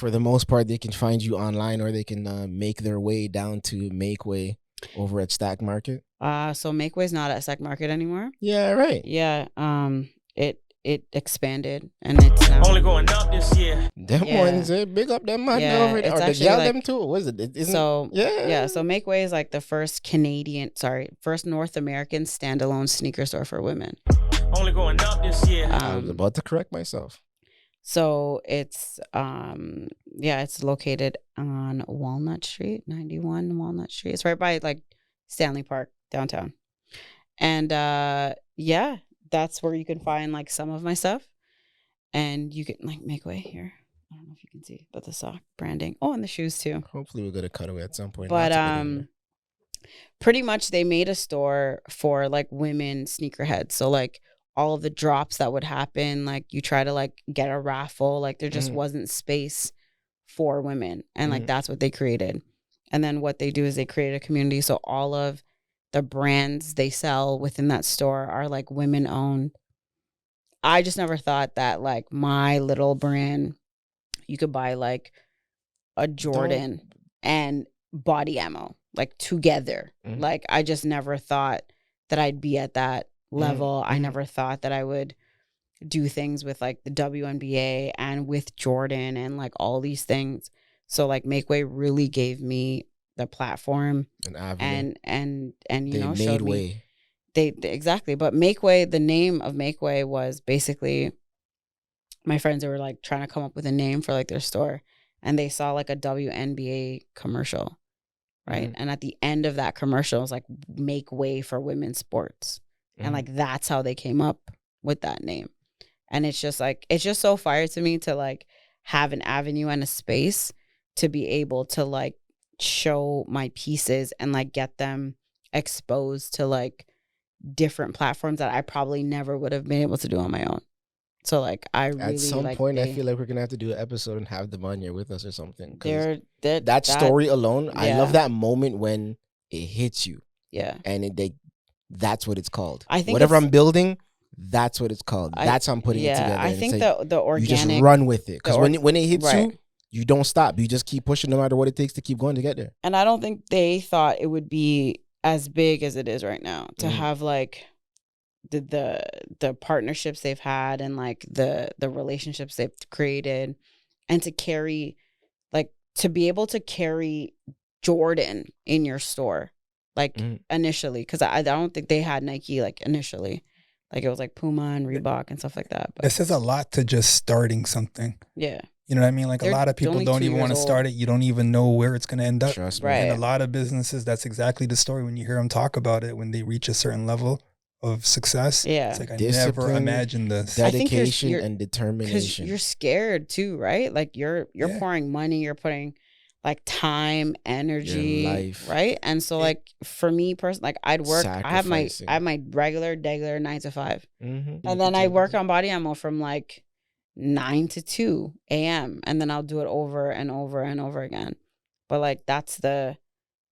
for the most part, they can find you online, or they can make their way down to Makeway over at Stack Market. So Makeway's not at Stack Market anymore. Yeah, right. Yeah. It expanded, and it's now only going up this year. Them ones, big up them man over there. It's Or the actually gal like, them too. What is it? So yeah. So Makeway is like the first first North American standalone sneaker store for women. Only going up this year. I was about to correct myself. So it's it's located on Walnut Street, 91 Walnut Street. It's right by like Stanley Park downtown. And that's where you can find like some of my stuff. And you can like Makeway here. I don't know if you can see, but the sock branding. Oh, and the shoes too. Hopefully we'll get a cutaway at some point. But pretty much they made a store for like women sneakerheads. So like all of the drops that would happen, like you try to like get a raffle, like there just wasn't space for women. And like that's what they created. And then what they do is they create a community. So all of the brands they sell within that store are like women owned. I just never thought that like my little brand, you could buy like a Jordan and body ammo like together. Like I just never thought that I'd be at that level. I never thought that I would do things with like the WNBA and with Jordan and like all these things. So like Makeway really gave me the platform and you know, showed me they exactly. But Makeway, the name of Makeway was basically my friends were like trying to come up with a name for like their store, and they saw like a WNBA commercial, right? And at the end of that commercial, it was like make way for women's sports. And like that's how they came up with that name. And it's just like, it's just so fire to me to like have an avenue and a space to be able to like show my pieces and like get them exposed to like different platforms that I probably never would have been able to do on my own. So like I really at some like point I feel like we're gonna have to do an episode and have them on here with us or something. That that story alone, I love that moment when it hits you. Yeah. And that's what it's called. I think whatever I'm building, that's what it's called. That's how I'm putting it together. I think the organic, you just run with it, because when it hits you, you don't stop. You just keep pushing no matter what it takes to keep going to get there. And I don't think they thought it would be as big as it is right now to have like the partnerships they've had and like the relationships they've created, and to carry like to be able to carry Jordan in your store like initially, because I don't think they had Nike like initially. Like it was like Puma and Reebok and stuff like that. But this is a lot to just starting something. Yeah. You know what I mean? Like a lot of people don't even want to start it. You don't even know where it's going to end up. Trust me. Right. And a lot of businesses, that's exactly the story. When you hear them talk about it, when they reach a certain level of success, it's like I never imagined this. Dedication and determination. Because you're scared too, right? Like you're pouring money, you're putting like time, energy, life, right? And so like for me personally, like I'd work, I have my regular 9 to 5. And then I work on body ammo from like 9 to 2 a.m. and then I'll do it over and over and over again. But like that's the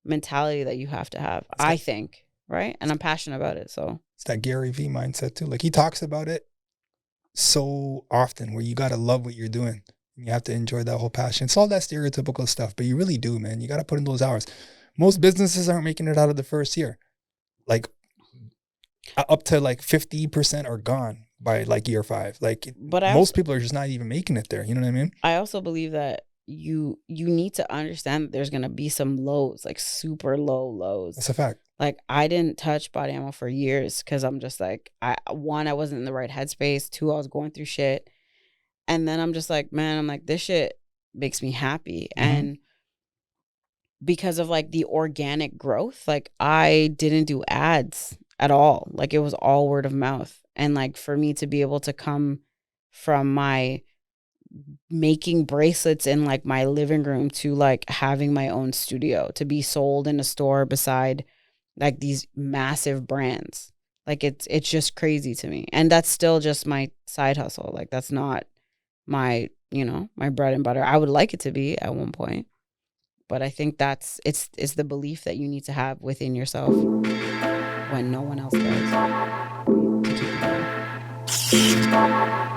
mentality that you have to have, I think, right? And I'm passionate about it. So it's that Gary V mindset too. Like he talks about it so often, where you got to love what you're doing. You have to enjoy that whole passion. It's all that stereotypical stuff, but you really do, man. You got to put in those hours. Most businesses aren't making it out of the first year. Like up to like 50% are gone by like year 5. Like most people are just not even making it there. You know what I mean? I also believe that you need to understand that there's going to be some lows, like super low lows. That's a fact. Like I didn't touch body ammo for years because I'm just like, I wasn't in the right headspace. 2, I was going through shit. And then I'm just like, man, I'm like, this shit makes me happy. And because of like the organic growth, like I didn't do ads at all. Like it was all word of mouth. And like for me to be able to come from my making bracelets in like my living room to like having my own studio to be sold in a store beside like these massive brands, like it's just crazy to me. And that's still just my side hustle. Like that's not my, my bread and butter. I would like it to be at one point, but I think it's the belief that you need to have within yourself when no one else does to keep you going.